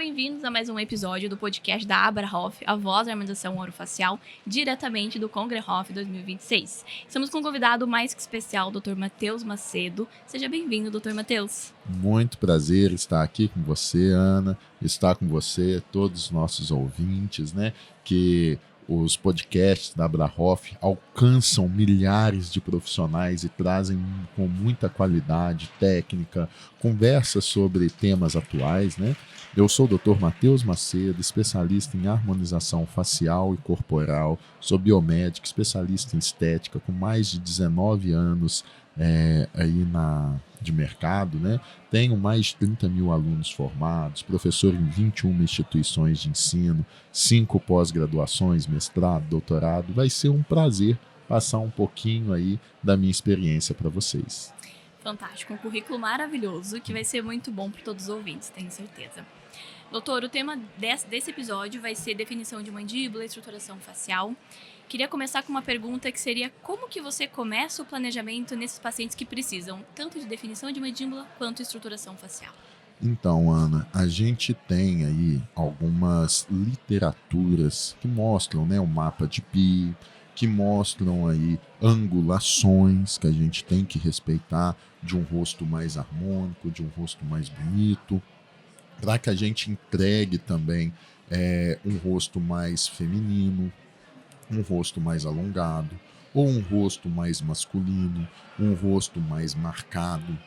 bem-vindos a mais um episódio do podcast da Abrahoff, a voz da harmonização orofacial, diretamente do Congrehoff 2026. Estamos com um convidado mais que especial, o Dr. Matheus Macedo. Seja bem-vindo, Dr. Matheus. Muito prazer estar aqui com você, Ana, estar com você, todos os nossos ouvintes, né? Que os podcasts da Abrahoff alcançam milhares de profissionais e trazem com muita qualidade técnica, conversas sobre temas atuais, né? Eu sou o Dr. Matheus Macedo, especialista em harmonização facial e corporal, sou biomédico, especialista em estética, com mais de 19 anos de mercado, né? Tenho mais de 30 mil alunos formados, professor em 21 instituições de ensino, 5 pós-graduações, mestrado, doutorado. Vai ser um prazer passar um pouquinho aí da minha experiência para vocês. Fantástico, um currículo maravilhoso que vai ser muito bom para todos os ouvintes, tenho certeza. Doutor, o tema desse episódio vai ser definição de mandíbula, estruturação facial. Queria começar com uma pergunta que seria: como que você começa o planejamento nesses pacientes que precisam tanto de definição de mandíbula quanto estruturação facial? Então, Ana, a gente tem aí algumas literaturas que mostram, né, o mapa de Pi, que mostram aí angulações que a gente tem que respeitar de um rosto mais harmônico, de um rosto mais bonito, para que a gente entregue também um rosto mais feminino, um rosto mais alongado, ou um rosto mais masculino, um rosto mais marcado.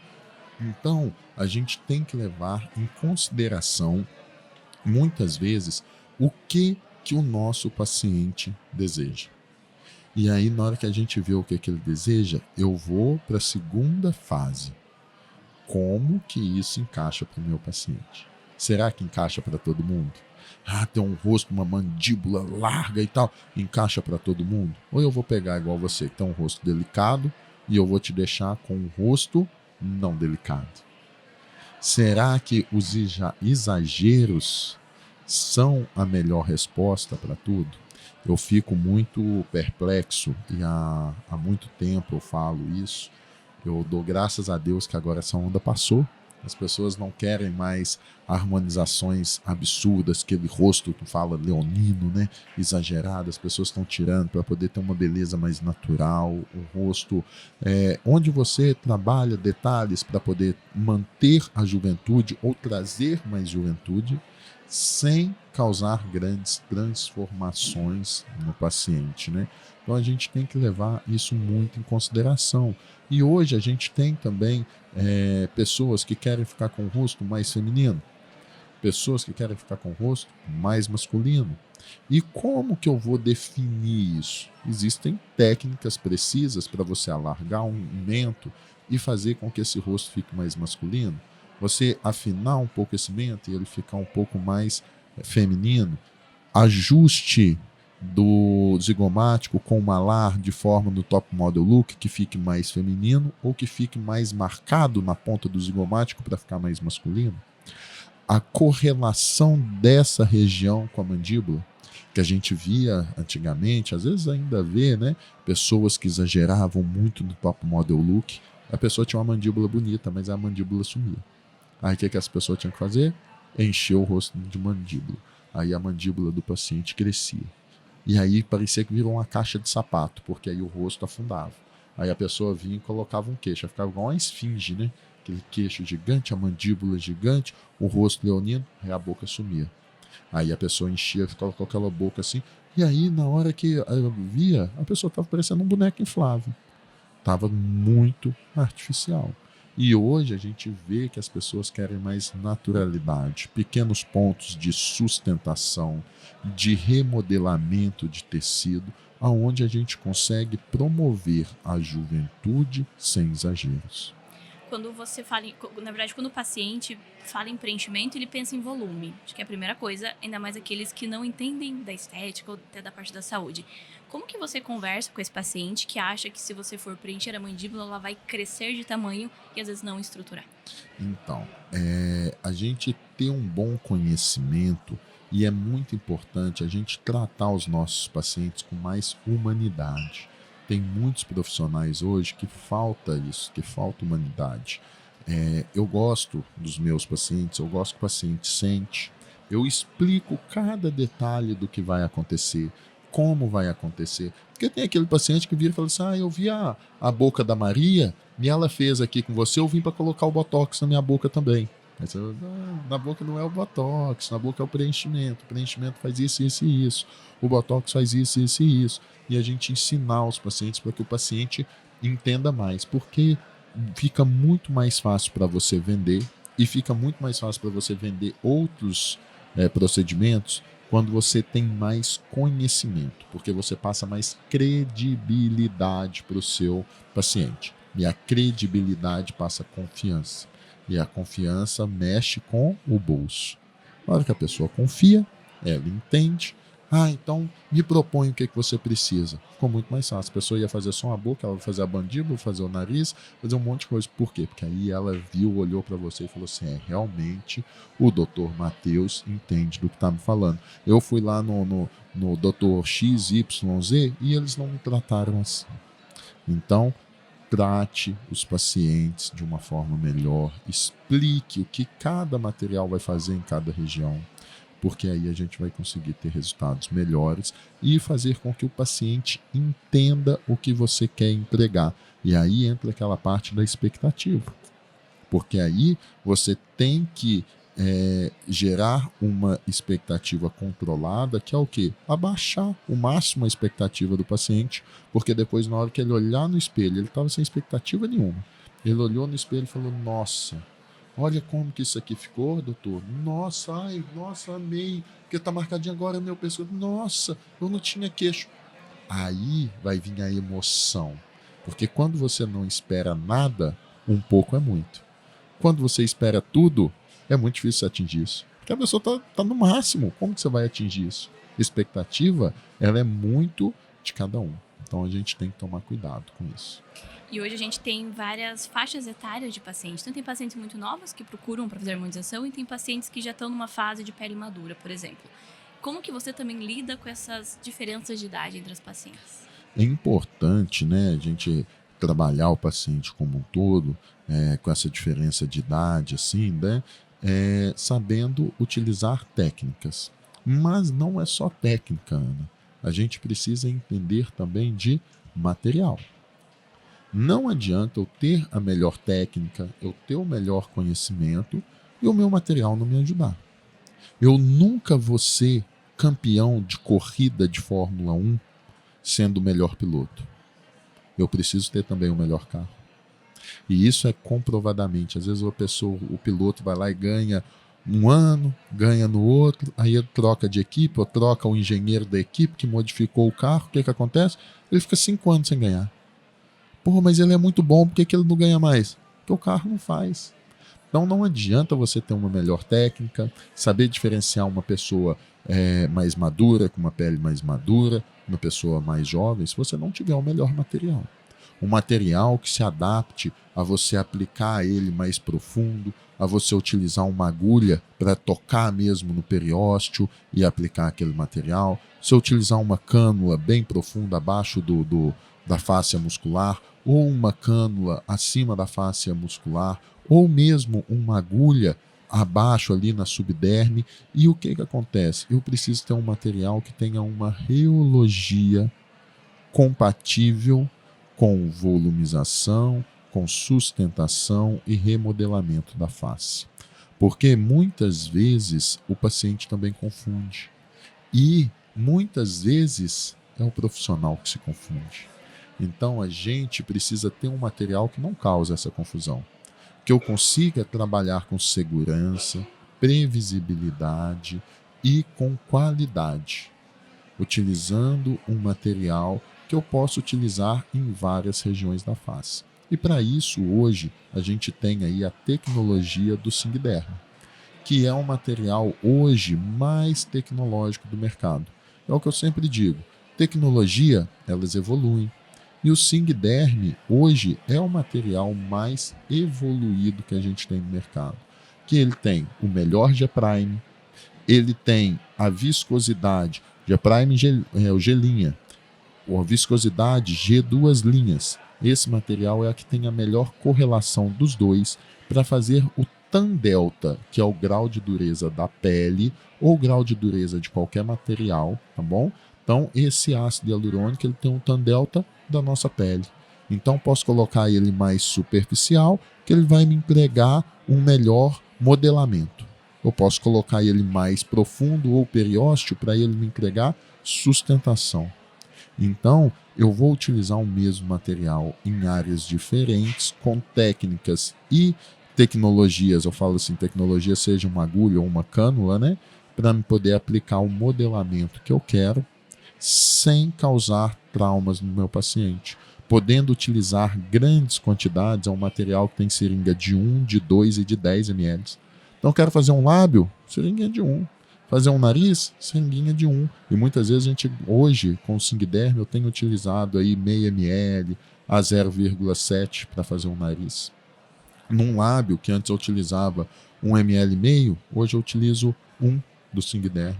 Então, a gente tem que levar em consideração, muitas vezes, o que o nosso paciente deseja. E aí, na hora que a gente vê o que ele deseja, eu vou para a segunda fase. Como que isso encaixa para o meu paciente? Será que encaixa para todo mundo? Tem um rosto, uma mandíbula larga e tal, encaixa para todo mundo? Ou eu vou pegar igual você, que tem um rosto delicado, e eu vou te deixar com um rosto não delicado? Será que os exageros são a melhor resposta para tudo? Eu fico muito perplexo e há muito tempo eu falo isso. Eu dou graças a Deus que agora essa onda passou. As pessoas não querem mais harmonizações absurdas, aquele rosto que fala leonino, né, exagerado. As pessoas estão tirando para poder ter uma beleza mais natural, um rosto onde você trabalha detalhes para poder manter a juventude ou trazer mais juventude, sem causar grandes transformações no paciente, né? Então a gente tem que levar isso muito em consideração. E hoje a gente tem também pessoas que querem ficar com o rosto mais feminino, pessoas que querem ficar com o rosto mais masculino. E como que eu vou definir isso? Existem técnicas precisas para você alargar um mento e fazer com que esse rosto fique mais masculino. Você afinar um pouco esse mento e ele ficar um pouco mais feminino. Ajuste do zigomático com malar de forma no top model look que fique mais feminino ou que fique mais marcado na ponta do zigomático para ficar mais masculino. A correlação dessa região com a mandíbula, que a gente via antigamente, às vezes ainda vê, né, pessoas que exageravam muito no top model look. A pessoa tinha uma mandíbula bonita, mas a mandíbula sumia. Aí o que as pessoas tinham que fazer? Encher o rosto de mandíbula. Aí a mandíbula do paciente crescia. E aí parecia que virou uma caixa de sapato, porque aí o rosto afundava. Aí a pessoa vinha e colocava um queixo, ficava igual uma esfinge, né? Aquele queixo gigante, a mandíbula gigante, o rosto leonino, aí a boca sumia. Aí a pessoa enchia, ficava com aquela boca assim, e aí na hora que eu via, a pessoa estava parecendo um boneco inflável. Estava muito artificial. E hoje a gente vê que as pessoas querem mais naturalidade, pequenos pontos de sustentação, de remodelamento de tecido, aonde a gente consegue promover a juventude sem exageros. Quando você fala, na verdade, quando o paciente fala em preenchimento, ele pensa em volume. Acho que é a primeira coisa, ainda mais aqueles que não entendem da estética ou até da parte da saúde. Como que você conversa com esse paciente que acha que se você for preencher a mandíbula, ela vai crescer de tamanho e às vezes não estruturar? Então, a gente ter um bom conhecimento, e é muito importante a gente tratar os nossos pacientes com mais humanidade. Tem muitos profissionais hoje que falta isso, que falta humanidade. Eu gosto dos meus pacientes, eu gosto que o paciente sente, Eu explico cada detalhe do que vai acontecer, como vai acontecer. Porque tem aquele paciente que vira e fala assim, eu vi a boca da Maria e ela fez aqui com você, eu vim para colocar o botox na minha boca também. Aí você, na boca não é o botox, na boca é o preenchimento faz isso, isso e isso, o botox faz isso, isso e isso. E a gente ensinar os pacientes para que o paciente entenda mais, porque fica muito mais fácil para você vender e fica muito mais fácil para você vender outros procedimentos quando você tem mais conhecimento, porque você passa mais credibilidade para o seu paciente. E a credibilidade passa confiança. E a confiança mexe com o bolso. Na hora que a pessoa confia, ela entende. Então me propõe o que você precisa. Ficou muito mais fácil. A pessoa ia fazer só a boca, ela vai fazer a mandíbula, fazer o nariz, fazer um monte de coisa. Por quê? Porque aí ela viu, olhou para você e falou assim, realmente o Dr. Matheus entende do que está me falando. Eu fui lá no Dr. XYZ e eles não me trataram assim. Então, trate os pacientes de uma forma melhor, explique o que cada material vai fazer em cada região, porque aí a gente vai conseguir ter resultados melhores e fazer com que o paciente entenda o que você quer entregar. E aí entra aquela parte da expectativa, porque aí você tem que gerar uma expectativa controlada, que é o quê? Abaixar o máximo a expectativa do paciente, porque depois, na hora que ele olhar no espelho, ele estava sem expectativa nenhuma. Ele olhou no espelho e falou, nossa, olha como que isso aqui ficou, doutor. Nossa, nossa, amei, porque tá marcadinho agora no meu pescoço. Nossa, eu não tinha queixo. Aí vai vir a emoção, porque quando você não espera nada, um pouco é muito. Quando você espera tudo, é muito difícil você atingir isso. Porque a pessoa tá no máximo. Como que você vai atingir isso? Expectativa, ela é muito de cada um. Então a gente tem que tomar cuidado com isso. E hoje a gente tem várias faixas etárias de pacientes. Então tem pacientes muito novos que procuram para fazer harmonização e tem pacientes que já estão numa fase de pele madura, por exemplo. Como que você também lida com essas diferenças de idade entre as pacientes? É importante, né, a gente trabalhar o paciente como um todo, com essa diferença de idade, assim, né, sabendo utilizar técnicas. Mas não é só técnica, Ana. A gente precisa entender também de material. Não adianta eu ter a melhor técnica, eu ter o melhor conhecimento e o meu material não me ajudar. Eu nunca vou ser campeão de corrida de Fórmula 1 sendo o melhor piloto. Eu preciso ter também o melhor carro. E isso é comprovadamente. Às vezes o piloto vai lá e ganha um ano, ganha no outro, aí ele troca de equipe, ou troca o engenheiro da equipe que modificou o carro. O que acontece? Ele fica 5 anos sem ganhar. Mas ele é muito bom, por que ele não ganha mais? Porque o carro não faz. Então não adianta você ter uma melhor técnica, saber diferenciar uma pessoa mais madura, com uma pele mais madura, uma pessoa mais jovem, se você não tiver o melhor material. Um material que se adapte a você aplicar ele mais profundo, a você utilizar uma agulha para tocar mesmo no periósteo e aplicar aquele material. Se utilizar uma cânula bem profunda abaixo da fáscia muscular, ou uma cânula acima da fáscia muscular, ou mesmo uma agulha abaixo ali na subderme. E o que acontece? Eu preciso ter um material que tenha uma reologia compatível com volumização, com sustentação e remodelamento da face. Porque muitas vezes o paciente também confunde. E muitas vezes é o profissional que se confunde. Então a gente precisa ter um material que não cause essa confusão. Que eu consiga trabalhar com segurança, previsibilidade e com qualidade, utilizando um material que eu posso utilizar em várias regiões da face. E para isso, hoje, a gente tem aí a tecnologia do Singderm, que é um material hoje mais tecnológico do mercado. É o que eu sempre digo, tecnologia, elas evoluem. E o Singderm hoje é o material mais evoluído que a gente tem no mercado. Que ele tem o melhor G-Prime, ele tem a viscosidade, G-Prime o G-linha, a viscosidade G2 linhas. Esse material é a que tem a melhor correlação dos dois para fazer o TAN delta, que é o grau de dureza da pele ou grau de dureza de qualquer material, tá bom? Então, esse ácido hialurônico ele tem um TAN delta da nossa pele. Então, posso colocar ele mais superficial, que ele vai me entregar um melhor modelamento. Eu posso colocar ele mais profundo ou periósteo para ele me entregar sustentação. Então, eu vou utilizar o mesmo material em áreas diferentes, com técnicas e tecnologias, eu falo assim, tecnologia seja uma agulha ou uma cânula, né? Para me poder aplicar o modelamento que eu quero, sem causar traumas no meu paciente. Podendo utilizar grandes quantidades, é um material que tem seringa de 1, de 2 e de 10 ml. Então, eu quero fazer um lábio, seringuinha de 1. Fazer um nariz, seringuinha de 1. E muitas vezes a gente, hoje, com o Singderm, eu tenho utilizado aí meio ml a 0,7 para fazer um nariz. Num lábio, que antes eu utilizava 1 ml meio, hoje eu utilizo 1 do Singderm.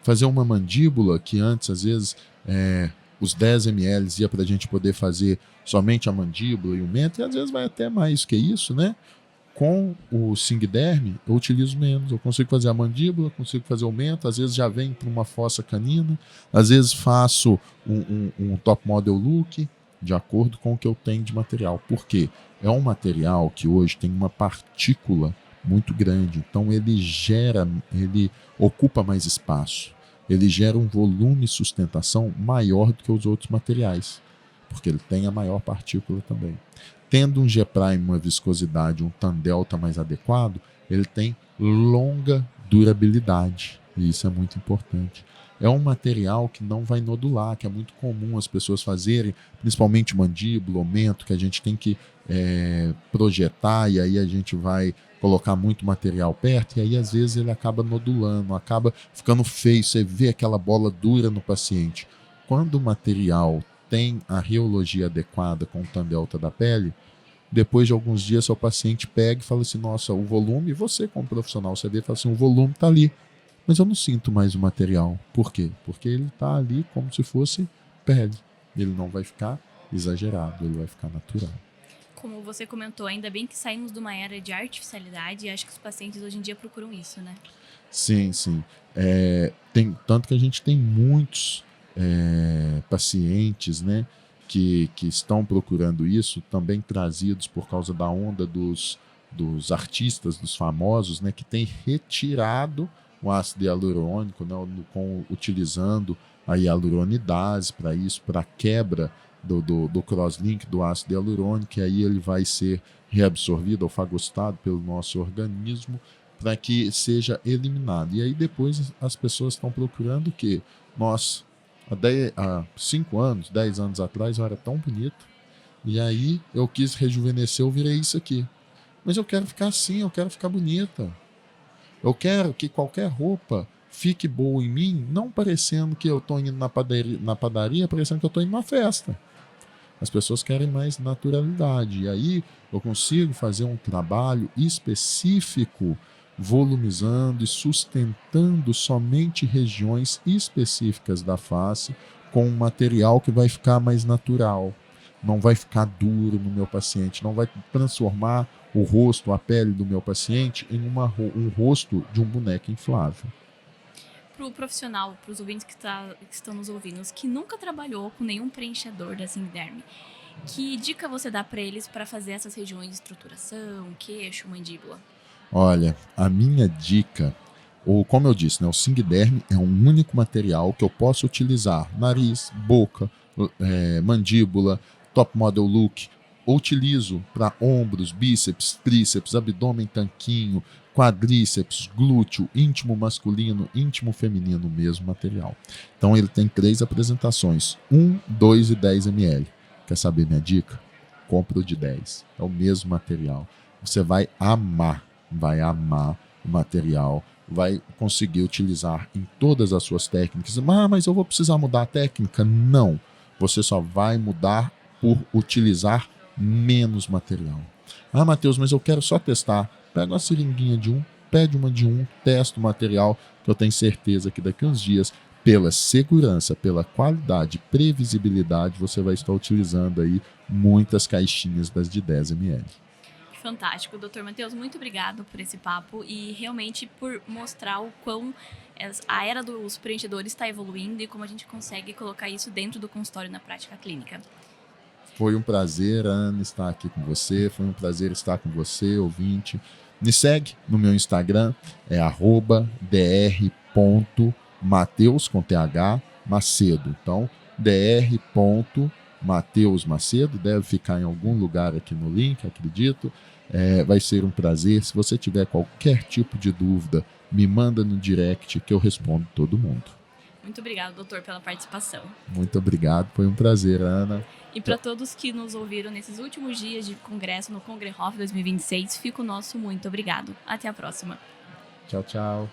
Fazer uma mandíbula, que antes, às vezes, os 10 ml ia para a gente poder fazer somente a mandíbula e o mento, e às vezes vai até mais que isso, né? Com o Singderm, eu utilizo menos. Eu consigo fazer a mandíbula, consigo fazer o mento, às vezes já vem para uma fossa canina, às vezes faço um top model look, de acordo com o que eu tenho de material. Por quê? É um material que hoje tem uma partícula muito grande, então ele ocupa mais espaço, ele gera um volume e sustentação maior do que os outros materiais, porque ele tem a maior partícula também. Tendo um G-Prime, uma viscosidade, um TAN delta mais adequado, ele tem longa durabilidade, e isso é muito importante. É um material que não vai nodular, que é muito comum as pessoas fazerem, principalmente mandíbula, aumento, que a gente tem que projetar, e aí a gente vai colocar muito material perto, e aí às vezes ele acaba nodulando, acaba ficando feio, você vê aquela bola dura no paciente. Quando o material tem a reologia adequada com o TAN delta da pele, depois de alguns dias seu paciente pega e fala assim, nossa, o volume, você como profissional, você vê e fala assim, o volume está ali, mas eu não sinto mais o material. Por quê? Porque ele está ali como se fosse pele. Ele não vai ficar exagerado, ele vai ficar natural. Como você comentou, ainda bem que saímos de uma era de artificialidade e acho que os pacientes hoje em dia procuram isso, né? Sim, sim. Tanto que a gente tem muitos pacientes, né, que estão procurando isso, também trazidos por causa da onda dos artistas, dos famosos, né, que têm retirado o ácido hialurônico, né, utilizando a hialuronidase para isso, para quebra do crosslink do ácido hialurônico, e aí ele vai ser reabsorvido ou fagocitado pelo nosso organismo para que seja eliminado. E aí depois as pessoas estão procurando o quê? Nossa, há 5 anos, 10 anos atrás eu era tão bonito, e aí eu quis rejuvenescer, eu virei isso aqui. Mas eu quero ficar assim, eu quero ficar bonita. Eu quero que qualquer roupa fique boa em mim, não parecendo que eu estou indo na padaria, parecendo que eu estou indo numa festa. As pessoas querem mais naturalidade. E aí eu consigo fazer um trabalho específico, volumizando e sustentando somente regiões específicas da face com um material que vai ficar mais natural. Não vai ficar duro no meu paciente, não vai transformar o rosto, a pele do meu paciente em um rosto de um boneco inflável. Para o profissional, para os ouvintes que estão nos ouvindo, que nunca trabalhou com nenhum preenchedor da Singderm, que dica você dá para eles para fazer essas regiões de estruturação, queixo, mandíbula? Olha, a minha dica, ou como eu disse, né, o Singderm é um único material que eu posso utilizar nariz, boca, mandíbula, top model look. Utilizo para ombros, bíceps, tríceps, abdômen tanquinho, quadríceps, glúteo, íntimo masculino, íntimo feminino, mesmo material. Então ele tem 3 apresentações, 1, 2 e 10 ml. Quer saber minha dica? Compra o de 10. É o mesmo material. Você vai amar o material, vai conseguir utilizar em todas as suas técnicas. Mas eu vou precisar mudar a técnica? Não. Você só vai mudar por utilizar menos material. Matheus, mas eu quero só testar. Pega uma seringuinha de 1, pede uma de 1, testa o material, que eu tenho certeza que daqui a uns dias, pela segurança, pela qualidade, previsibilidade, você vai estar utilizando aí muitas caixinhas das de 10 ml. Fantástico. Doutor Matheus, muito obrigado por esse papo e realmente por mostrar o quão a era dos preenchedores está evoluindo e como a gente consegue colocar isso dentro do consultório na prática clínica. Foi um prazer, Ana, estar aqui com você. Foi um prazer estar com você, ouvinte. Me segue no meu Instagram, é @dr.mateus, com TH, Macedo. Então, dr.Mateus Macedo, deve ficar em algum lugar aqui no link, acredito. Vai ser um prazer. Se você tiver qualquer tipo de dúvida, me manda no direct que eu respondo todo mundo. Muito obrigado, doutor, pela participação. Muito obrigado, foi um prazer, Ana. E para todos que nos ouviram nesses últimos dias de congresso no Congrehof 2026, fica o nosso muito obrigado. Até a próxima. Tchau, tchau.